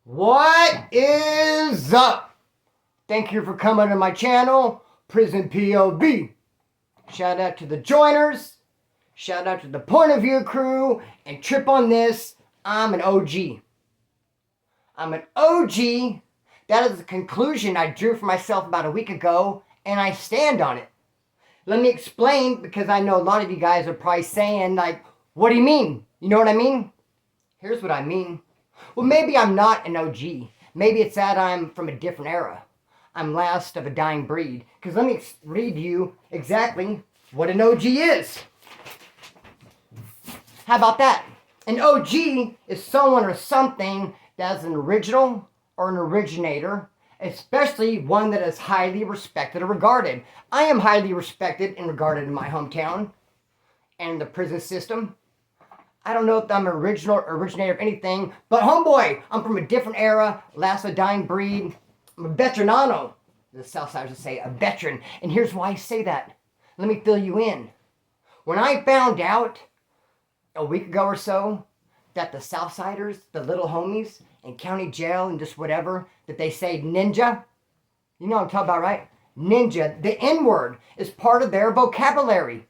What is up? Thank you for coming to my channel, Prison POV. Shout out to the joiners, shout out to the point of view crew, and trip on this, I'm an OG. I'm an OG. That is the conclusion I drew for myself about a week ago, and I stand on it. Let me explain, because I know a lot of you guys are probably saying, like, what do you mean? You know what I mean? Here's what I mean. Well, maybe I'm not an OG. Maybe it's that I'm from a different era. I'm last of a dying breed. Because let me read you exactly what an OG is. How about that? An OG is someone or something that's an original or an originator, especially one that is highly respected or regarded. I am highly respected and regarded in my hometown and the prison system. I don't know if I'm an original or originator of anything, but homeboy, I'm from a different era, last of a dying breed. I'm a veteranano. The Southsiders would say a veteran. And here's why I say that. Let me fill you in. When I found out a week ago or so that the Southsiders, the little homies in county jail and just whatever, that they say ninja, you know what I'm talking about, right? Ninja, the N-word, is part of their vocabulary.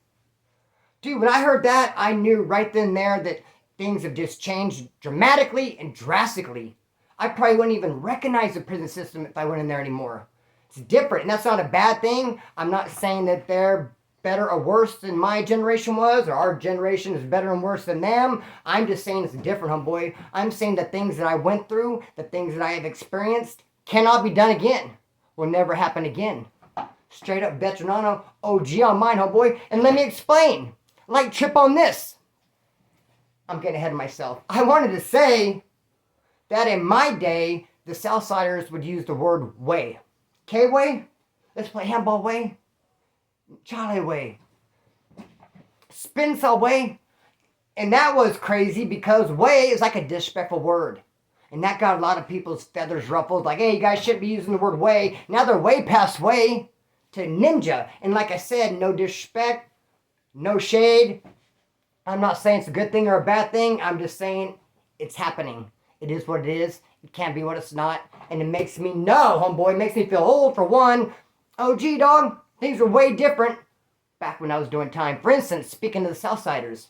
Dude, when I heard that, I knew right then and there that things have just changed dramatically and drastically. I probably wouldn't even recognize the prison system if I went in there anymore. It's different, and that's not a bad thing. I'm not saying that they're better or worse than my generation was, or our generation is better and worse than them. I'm just saying it's different, homeboy. I'm saying the things that I went through, the things that I have experienced, cannot be done again. Will never happen again. Straight up veteranano, OG on mine, homeboy. And let me explain. Like, trip on this. I'm getting ahead of myself. I wanted to say that in my day, the Southsiders would use the word way. K-way? Let's play handball way. Charlie way. Spin cell way. And that was crazy because way is like a disrespectful word. And that got a lot of people's feathers ruffled. Like, hey, you guys shouldn't be using the word way. Now they're way past way to ninja. And like I said, no disrespect. No shade. I'm not saying it's a good thing or a bad thing. I'm just saying it's happening. It is what it is. It can't be what it's not. And it makes me know, homeboy. It makes me feel old, for one. OG, dog. Things were way different back when I was doing time. For instance, speaking to the Southsiders,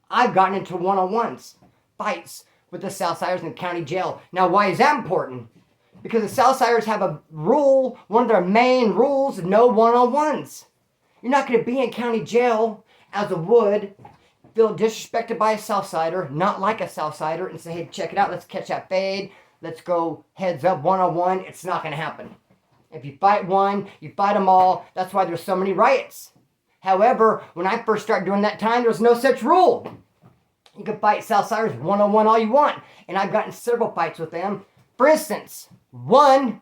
I've gotten into one-on-ones, fights with the Southsiders in county jail. Now, why is that important? Because the Southsiders have a rule, one of their main rules, no one-on-ones. You're not going to be in county jail as a would, feel disrespected by a Southsider, not like a Southsider, and say, hey, check it out, let's catch that fade, let's go heads up one-on-one. It's not going to happen. If you fight one, you fight them all. That's why there's so many riots. However, when I first started doing that time, there was no such rule. You can fight Southsiders one-on-one all you want, and I've gotten several fights with them. For instance, one,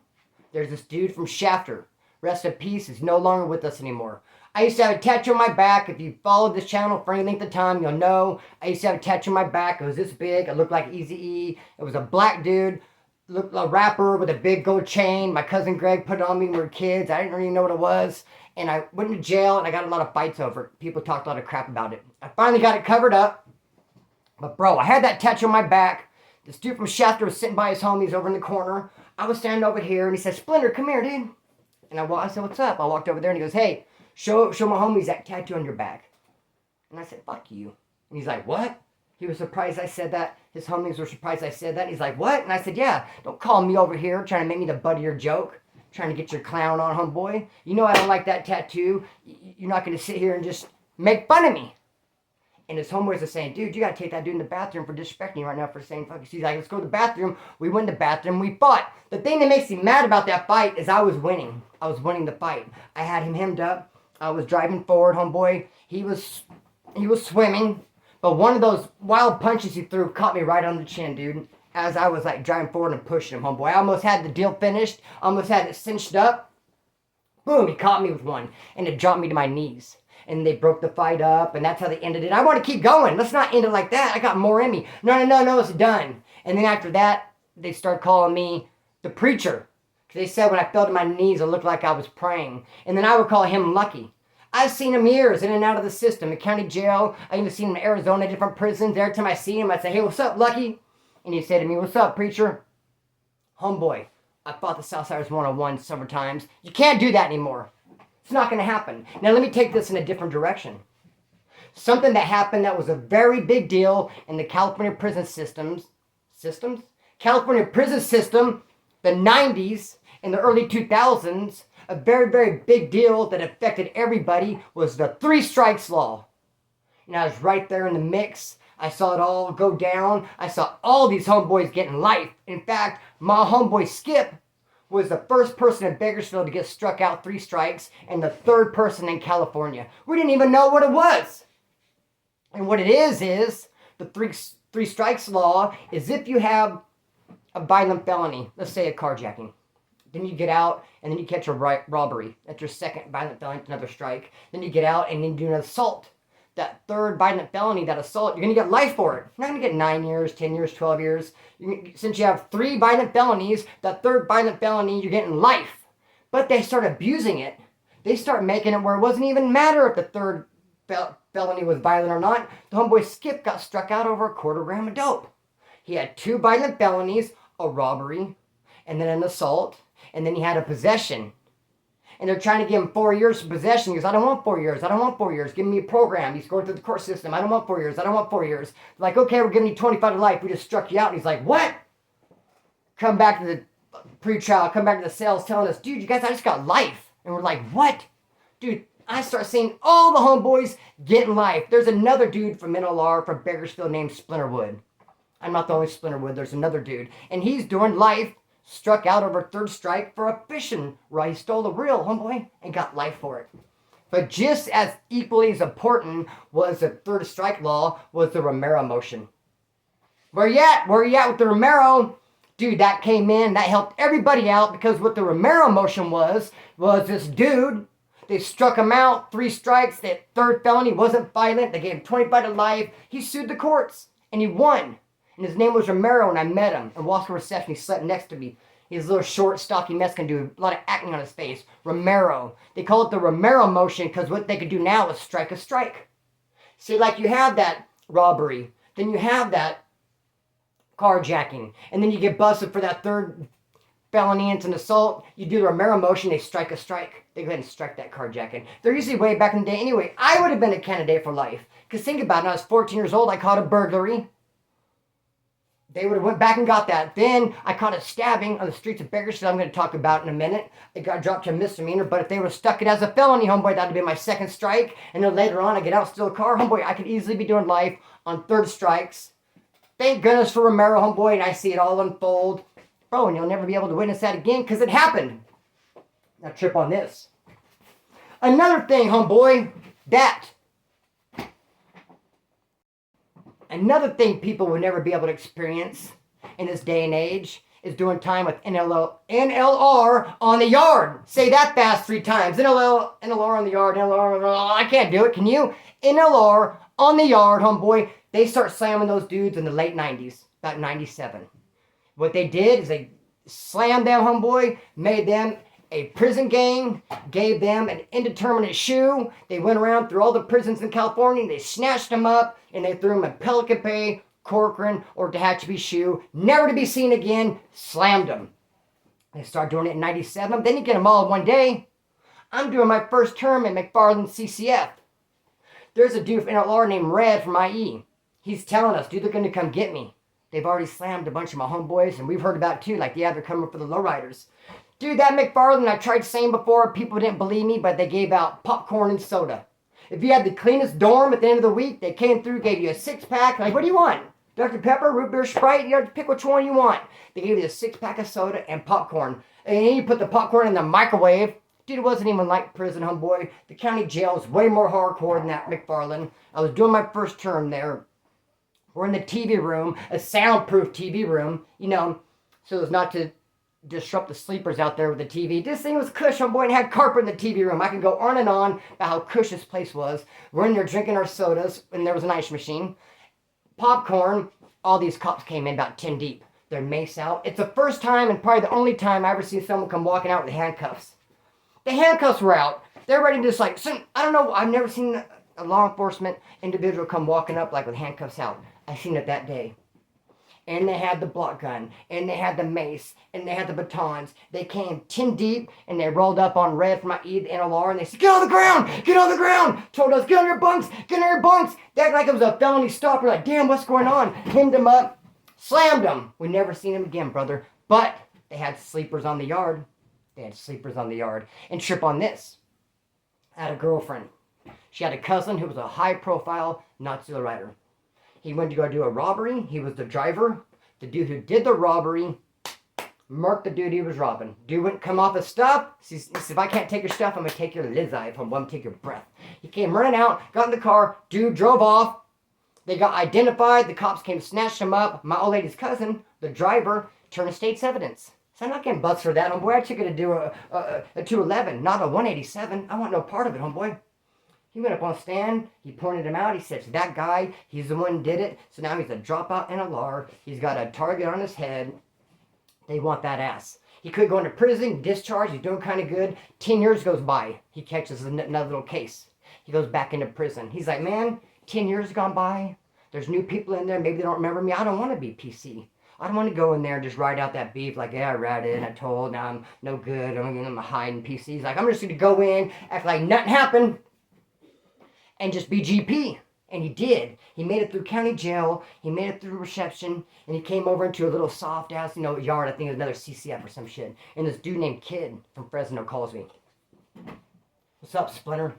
there's this dude from Shafter. Rest in peace, he's no longer with us anymore. I used to have a tattoo on my back. If you followed this channel for any length of time, you'll know. I used to have a tattoo on my back. It was this big. It looked like Eazy-E. It was a black dude. Looked like a rapper with a big gold chain. My cousin Greg put it on me when we were kids. I didn't really know what it was. And I went to jail, and I got a lot of fights over it. People talked a lot of crap about it. I finally got it covered up. But, bro, I had that tattoo on my back. This dude from Shafter was sitting by his homies over in the corner. I was standing over here, and he said, Splinter, come here, dude. And I said, what's up? I walked over there, and he goes, hey, show my homies that tattoo on your back. And I said, fuck you. And he's like, what? He was surprised I said that. His homies were surprised I said that. And he's like, what? And I said, yeah, don't call me over here trying to make me the butt of your joke. Trying to get your clown on, homeboy. You know I don't like that tattoo. You're not going to sit here and just make fun of me. And his homeboys are saying, dude, you got to take that dude in the bathroom for disrespecting you right now for saying fuck you. He's like, let's go to the bathroom. We went to the bathroom. We fought. The thing that makes me mad about that fight is I was winning. I was winning the fight. I had him hemmed up. I was driving forward, homeboy. He was swimming. But one of those wild punches he threw caught me right on the chin, dude. As I was like driving forward and pushing him, homeboy. I almost had the deal finished. Almost had it cinched up. Boom, he caught me with one. And it dropped me to my knees. And they broke the fight up. And that's how they ended it. I want to keep going. Let's not end it like that. I got more in me. No, it's done. And then after that, they started calling me the preacher. They said when I fell to my knees, it looked like I was praying. And then I would call him Lucky. I've seen him years in and out of the system. In county jail. I even seen him in Arizona, different prisons. Every time I see him, I'd say, hey, what's up, Lucky? And he'd say to me, what's up, preacher? Homeboy, I fought the Southsiders 101 several times. You can't do that anymore. It's not going to happen. Now let me take this in a different direction. Something that happened that was a very big deal in the California prison systems? California prison system, the 90s and the early 2000s, a very, very big deal that affected everybody was the 3 strikes law. And I was right there in the mix. I saw it all go down. I saw all these homeboys getting life. In fact, my homeboy Skip was the first person in Bakersfield to get struck out 3 strikes and the 3rd person in California. We didn't even know what it was. And what it is the three strikes law is if you have a violent felony, let's say a carjacking, then you get out and then you catch a robbery. That's your 2nd violent felony, another strike. Then you get out and then you do an assault. That 3rd violent felony, that assault, you're going to get life for it. You're not going to get 9 years, 10 years, 12 years. Since you have 3 violent felonies, that 3rd violent felony, you're getting life. But they start abusing it. They start making it where it wasn't even matter if the 3rd felony was violent or not. The homeboy Skip got struck out over a 1/4 gram of dope. He had 2 violent felonies, a robbery, and then an assault, and then he had a possession. And they're trying to give him 4 years for possession. He goes, I don't want 4 years. I don't want 4 years. Give me a program. He's going through the court system. I don't want 4 years. I don't want 4 years. They're like, okay, we're giving you 25 to life. We just struck you out. And he's like, what? Come back to the pre-trial. Come back to the cells telling us, dude, you guys, I just got life. And we're like, what? Dude, I start seeing all the homeboys getting life. There's another dude from NLR from Bakersfield named Splinterwood. I'm not the only Splinterwood. There's another dude. And he's doing life. Struck out over 3rd strike for a fishing rod. He stole a reel, homeboy, and got life for it. But just as equally as important was the 3rd strike law was the Romero motion. Where you at? Where you at with the Romero? Dude, that came in. That helped everybody out because what the Romero motion was this dude. They struck him out. 3 strikes. That 3rd felony wasn't violent. They gave him 25 to life. He sued the courts. And he won. And his name was Romero, and I met him in Walker Reception. He slept next to me. He's a little short, stocky Mexican dude, a lot of acne on his face. Romero. They call it the Romero motion because what they could do now is strike a strike. See, like you have that robbery, then you have that carjacking, and then you get busted for that 3rd felony and it's an assault. You do the Romero motion, they strike a strike. They go ahead and strike that carjacking. They're usually way back in the day anyway. I would have been a candidate for life. Because think about it, when I was 14 years old, I caught a burglary. They would have went back and got that. Then I caught a stabbing on the streets of Bakersfield. I'm going to talk about in a minute. It got dropped to a misdemeanor, but if they would have stuck it as a felony, homeboy, that would have been my 2nd strike. And then later on, I get out, steal a car. Homeboy, I could easily be doing life on 3rd strikes. Thank goodness for Romero, homeboy, and I see it all unfold. Bro, and you'll never be able to witness that again because it happened. Now trip on this. Another thing, homeboy, Another thing people will never be able to experience in this day and age is doing time with NLR on the yard. Say that fast 3 times. NLR on the yard, NLR, I can't do it. Can you? NLR on the yard, homeboy. They start slamming those dudes in the late 90s, about 97. What they did is they slammed them, homeboy, made them a prison gang, gave them an indeterminate shoe. They went around through all the prisons in California, and they snatched them up, and they threw them in Pelican Bay, Corcoran, or Tehachapi shoe, never to be seen again, slammed them. They started doing it in 97, then you get them all in one day. I'm doing my first term in McFarland CCF. There's a dude from NLR named Red from IE. He's telling us, dude, they're going to come get me. They've already slammed a bunch of my homeboys, and we've heard about it too, like, yeah, they're coming for the lowriders. Dude, that McFarland, I tried saying before, people didn't believe me, but they gave out popcorn and soda. If you had the cleanest dorm at the end of the week, they came through, gave you a 6-pack. Like, what do you want? Dr. Pepper, root beer, Sprite? You have to pick which one you want. They gave you a 6-pack of soda and popcorn. And then you put the popcorn in the microwave. Dude, it wasn't even like prison, homeboy. The county jail is way more hardcore than that McFarland. I was doing my first term there. We're in the TV room, a soundproof TV room, you know, so as not to disrupt the sleepers out there with the TV. This thing was cush, homeboy, and had carpet in the TV room. I can go on and on about how cush this place was. We're in there drinking our sodas, and there was an ice machine. Popcorn. All these cops came in about 10 deep. They're mace out. It's the first time and probably the only time I ever seen someone come walking out with handcuffs. The handcuffs were out. They're ready to just like, I don't know, I've never seen a law enforcement individual come walking up like with handcuffs out. I seen it that day. and they had the block gun, and they had the mace, and they had the batons. They came 10 deep, and they rolled up on red for my NLR, and they said, get on the ground, get on the ground. Told us, get on your bunks, get on your bunks. They acted like it was a felony stop. We're like, damn, what's going on? Pinned him up, slammed him. We never seen him again, brother. But they had sleepers on the yard. They had sleepers on the yard. And trip on this. I had a girlfriend. She had a cousin who was a high-profile Nazi rider. He went to go do a robbery. He was the driver. The dude who did the robbery murked the dude he was robbing. Dude wouldn't come off his stuff. He said, if I can't take your stuff, I'm going to take your lizzie. If I'm going to take your breath. He came running out, got in the car. Dude drove off. They got identified. The cops came, snatched him up. My old lady's cousin, the driver, turned to state's evidence. So I'm not getting butts for that, homeboy. I took it to do a 211, not a 187. I want no part of it, homeboy. He went up on stand. He pointed him out. He said, that guy, he's the one who did it. So now he's a dropout NLR. He's got a target on his head. They want that ass. He could go into prison, discharged. He's doing kind of good. 10 years goes by. He catches another little case. He goes back into prison. He's like, man, 10 years gone by. There's new people in there. Maybe they don't remember me. I don't want to be PC. I don't want to go in there and just ride out that beef like, yeah, I ratted, I told, now I'm no good, I'm going to hide in PCs. Like, I'm just going to go in, act like nothing happened, and just be GP. And he did. He made it through county jail, he made it through reception, and he came over into a little soft-ass, yard, I think it was another CCF or some shit. And this dude named Kid from Fresno calls me. What's up, Splinter?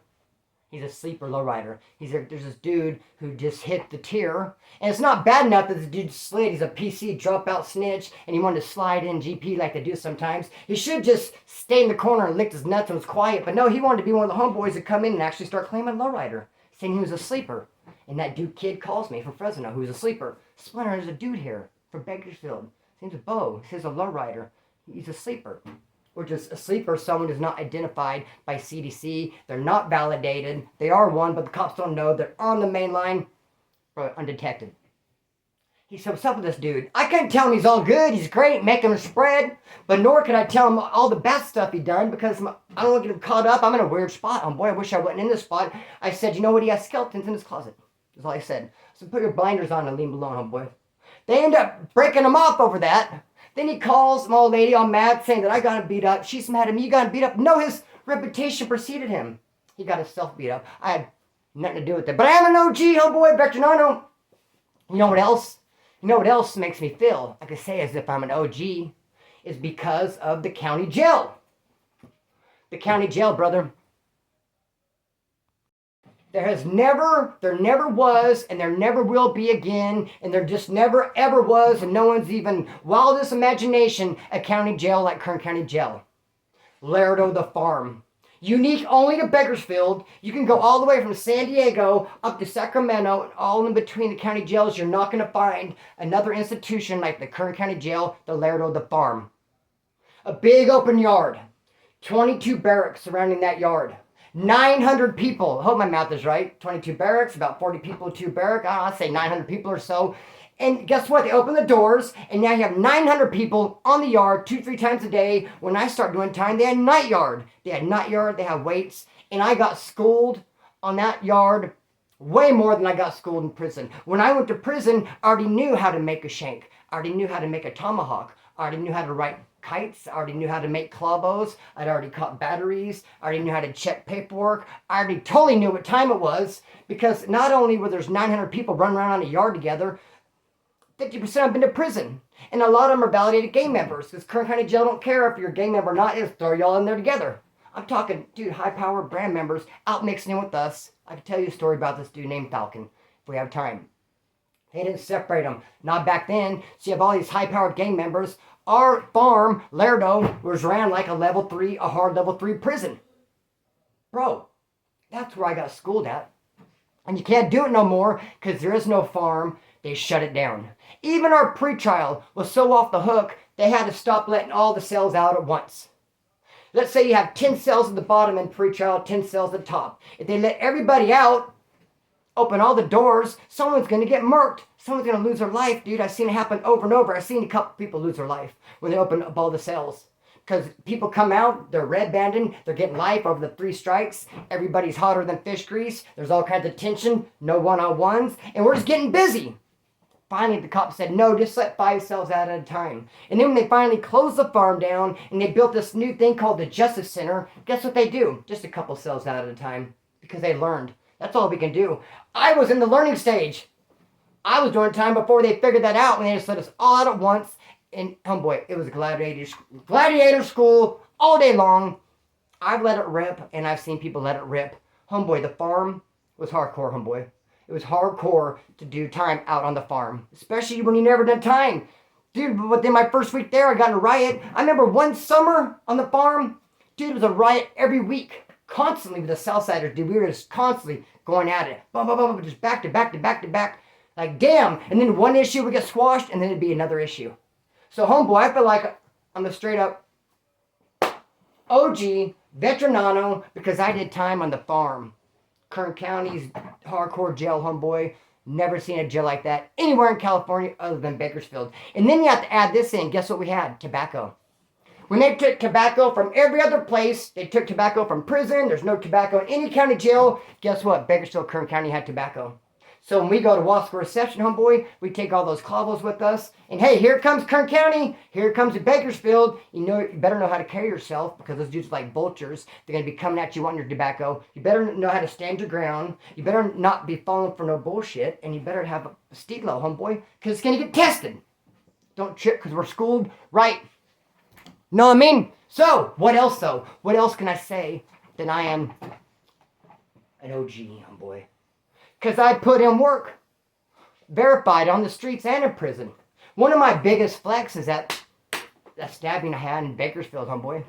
He's a sleeper lowrider. There's this dude who just hit the tier. And it's not bad enough that this dude slid. He's a PC dropout snitch. And he wanted to slide in GP like they do sometimes. He should just stay in the corner and lick his nuts and was quiet. But no, he wanted to be one of the homeboys that come in and actually start claiming lowrider. Saying he was a sleeper. And that dude Kid calls me from Fresno who's a sleeper. Splinter, there's a dude here from Bakersfield. His name's Bo. He says a lowrider. He's a sleeper. Which is a sleeper, someone who's not identified by CDC. They're not validated. They are one, but the cops don't know. They're on the main line, but undetected. He said, what's up with this dude? I couldn't tell him he's all good. He's great, making him spread. But nor could I tell him all the bad stuff he done because I don't want to get him caught up. I'm in a weird spot. Oh boy, I wish I wasn't in this spot. I said, you know what? He has skeletons in his closet. That's all I said. So put your blinders on and leave him alone, homeboy. They end up breaking him off over that. Then he calls my old lady all mad saying that I got him beat up. She's mad at me. You got him beat up. No, his reputation preceded him. He got himself beat up. I had nothing to do with it. But I am an OG, homeboy, Vectornano. You know what else? You know what else makes me feel like I say as if I'm an OG is because of the county jail. The county jail, brother. There never was, and there never will be again, and there just never ever was, and no one's even wildest imagination, a county jail like Kern County Jail. Laredo the Farm. Unique only to Bakersfield. You can go all the way from San Diego up to Sacramento, and all in between the county jails, you're not going to find another institution like the Kern County Jail, the Laredo the Farm. A big open yard. 22 barracks surrounding that yard. 900 people. I hope my math is right. 22 barracks, about 40 people, 2 barracks. I'd say 900 people or so. And guess what? They open the doors, and now you have 900 people on the yard 2-3 times a day. When I start doing time, they had night yard. They have weights. And I got schooled on that yard way more than I got schooled in prison. When I went to prison, I already knew how to make a shank. I already knew how to make a tomahawk. I already knew how to write kites. I already knew how to make clavos. I'd already caught batteries. I already knew how to check paperwork. I already totally knew what time it was because not only were there's 900 people running around in a yard together, 50% have been to prison. And a lot of them are validated gang members because Kern County Jail don't care if you're a gang member or not. They just throw y'all in there together. I'm talking, dude, high-powered brand members out mixing in with us. I can tell you a story about this dude named Falcon if we have time. They didn't separate them. Not back then. So you have all these high-powered gang members. Our farm, Laredo, was ran like a hard level 3 prison. Bro, that's where I got schooled at. And you can't do it no more because there is no farm. They shut it down. Even our pretrial was so off the hook, they had to stop letting all the cells out at once. Let's say you have 10 cells at the bottom in pretrial, 10 cells at the top. If they let everybody out, open all the doors, someone's going to get murked. Someone's going to lose their life, dude. I've seen it happen over and over. I've seen a couple people lose their life when they open up all the cells. Because people come out, they're red banded, they're getting life over the 3 strikes. Everybody's hotter than fish grease. There's all kinds of tension, no one-on-ones, and we're just getting busy. Finally, the cop said, no, just let 5 cells out at a time. And then when they finally closed the farm down and they built this new thing called the Justice Center, guess what they do? Just a couple cells out at a time because they learned. That's all we can do. I was in the learning stage. I was doing time before they figured that out, and they just let us all out at once. And, homeboy, it was a gladiator school all day long. I've let it rip, and I've seen people let it rip. Homeboy, the farm was hardcore, homeboy. It was hardcore to do time out on the farm, especially when you never done time. Dude, but then my first week there, I got in a riot. I remember one summer on the farm, dude, it was a riot every week. Constantly with the Southsiders, dude. We were just constantly going at it. Boom, boom, boom, just back to back to back to back. Like, damn. And then one issue would get squashed, and then it'd be another issue. So, homeboy, I feel like I'm a straight up OG, veteranano, because I did time on the farm. Kern County's hardcore jail, homeboy. Never seen a jail like that anywhere in California other than Bakersfield. And then you have to add this in. Guess what we had? Tobacco. When they took tobacco from every other place, they took tobacco from prison. There's no tobacco in any county jail. Guess what? Bakersfield, Kern County had tobacco. So when we go to Wasco Reception, homeboy, we take all those clavos with us. And hey, here comes Kern County. Here comes Bakersfield. You better know how to carry yourself because those dudes are like vultures. They're going to be coming at you wanting your tobacco. You better know how to stand your ground. You better not be falling for no bullshit. And you better have a stilo, homeboy, because it's going to get tested. Don't trip because we're schooled right. Know what I mean? So, what else though? What else can I say that I am an OG, homeboy? Because I put in work. Verified on the streets and in prison. One of my biggest flex is that stabbing I had in Bakersfield, homeboy.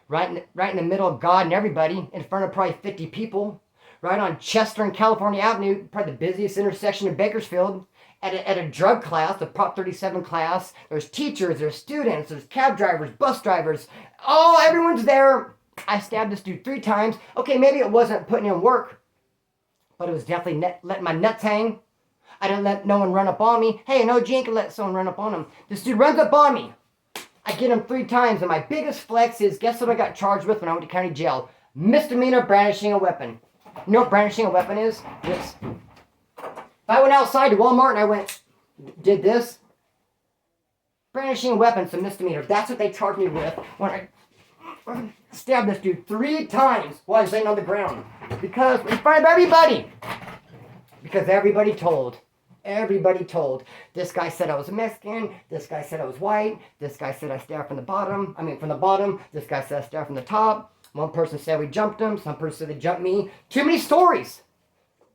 Right in the middle of God and everybody, in front of probably 50 people. Right on Chester and California Avenue, probably the busiest intersection in Bakersfield. At a drug class, the Prop 37 class. There's teachers, there's students, there's cab drivers, bus drivers. Oh, everyone's there. I stabbed this dude 3 times. Okay, maybe it wasn't putting in work. But it was definitely letting my nuts hang. I didn't let no one run up on me. Hey, no Gene can let someone run up on him. This dude runs up on me. I get him 3 times, and my biggest flex is, guess what I got charged with when I went to county jail? Misdemeanor brandishing a weapon. You know what brandishing a weapon is? This. If I went outside to Walmart and did this, brandishing a weapon's a misdemeanor. That's what they charged me with when I stabbed this dude 3 times while I was laying on the ground. Because, in front of everybody. Because everybody told. Everybody told. This guy said I was Mexican. This guy said I was white. This guy said I stabbed from the bottom. From the bottom. This guy said I stabbed from the top. One person said we jumped him. Some person said they jumped me. Too many stories.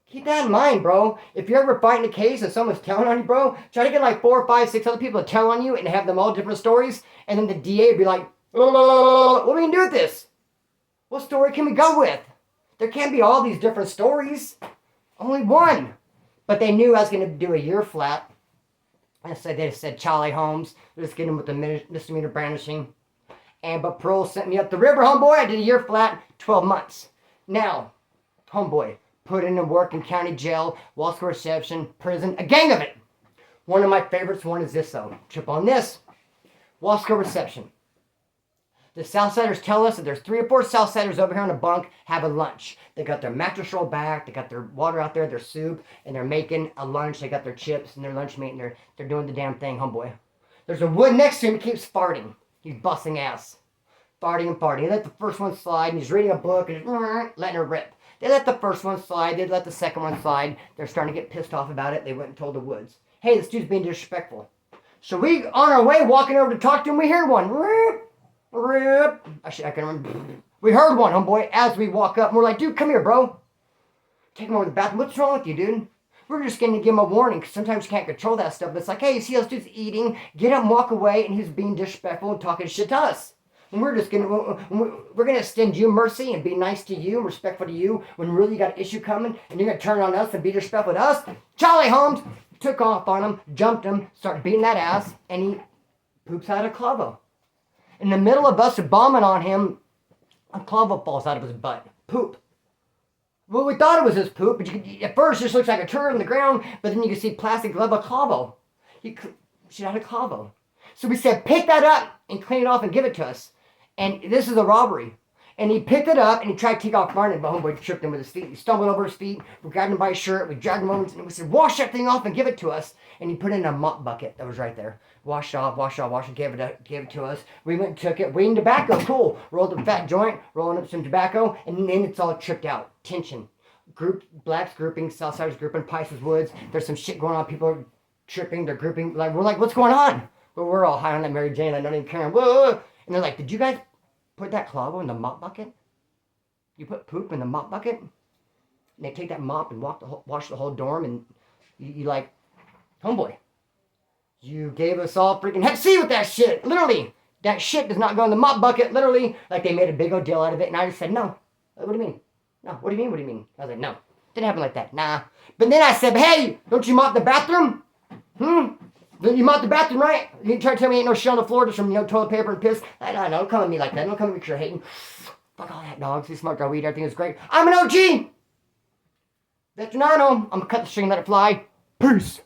Keep that in mind, bro. If you're ever fighting a case and someone's telling on you, bro, try to get like 4, 5, 6 other people to tell on you and have them all different stories. And then the DA would be like, what are we going to do with this? What story can we go with? There can't be all these different stories. Only one. But they knew I was going to do a year flat. And so they said Charlie Holmes. Just get him with the misdemeanor brandishing. But parole sent me up the river, homeboy. I did a year flat, 12 months. Now, homeboy, put in work in county jail, Wasco Reception, prison, a gang of it. One of my favorites, one is this though. Trip on this. Wasco Reception. The Southsiders tell us that there's 3 or 4 Southsiders over here on a bunk having lunch. They got their mattress rolled back, they got their water out there, their soup, and they're making a lunch. They got their chips and their lunch meat, and they're doing the damn thing, homeboy. There's a wood next to him, he keeps farting. He's busting ass. Farting and farting. He let the first one slide, and he's reading a book, and just letting her rip. They let the first one slide, they let the second one slide. They're starting to get pissed off about it. They went and told the Woods, hey, this dude's being disrespectful. So we, on our way, walking over to talk to him, we hear one. Rip. I can remember. We heard one, homeboy, as we walk up. And we're like, dude, come here, bro. Take him over to the bathroom. What's wrong with you, dude? We're just going to give him a warning because sometimes you can't control that stuff. But it's like, hey, you see those dudes eating? Get up and walk away. And he's being disrespectful and talking shit to us. And we're just going to extend you mercy and be nice to you and respectful to you when really you got an issue coming and you're going to turn on us and be disrespectful to us. Charlie Holmes took off on him, jumped him, started beating that ass, and he poops out a clavo. In the middle of us bombing on him, a clavo falls out of his butt. Poop. Well, we thought it was his poop, but at first it just looks like a turd on the ground, but then you can see plastic level clavo. She had a clavo. So we said, pick that up and clean it off and give it to us. And this is a robbery. And he picked it up and he tried to take off running, but homeboy tripped him with his feet. He stumbled over his feet. We grabbed him by his shirt. We dragged him over and we said, wash that thing off and give it to us. And he put it in a mop bucket that was right there. Wash it off, gave it to us. We went and took it. Weed and tobacco, cool. Rolled a fat joint, rolling up some tobacco, and then it's all tripped out. Tension. Blacks grouping, Southsiders grouping, Pisces Woods. There's some shit going on. People are tripping, they're grouping. Like, we're like, what's going on? But we're all high on that Mary Jane, like, not even caring. Whoa. And they're like, did you guys put that clavo in the mop bucket? You put poop in the mop bucket? And they take that mop and wash the whole dorm, and you like, homeboy, you gave us all freaking Hep C with that shit. Literally, that shit does not go in the mop bucket. Literally, like they made a big old deal out of it, and I just said, no. What do you mean? No, what do you mean? What do you mean? I was like, no, didn't happen like that. Nah. But then I said, hey, don't you mop the bathroom? You mop the bathroom, right? You try to tell me ain't no shit on the floor just from, toilet paper and piss? I don't know. Don't come at me like that. Don't come at me because you're hating. Fuck all that, dogs. We smoked our weed. Everything is great. I'm an OG. Veteranano. I'm going to cut the string and let it fly. Peace.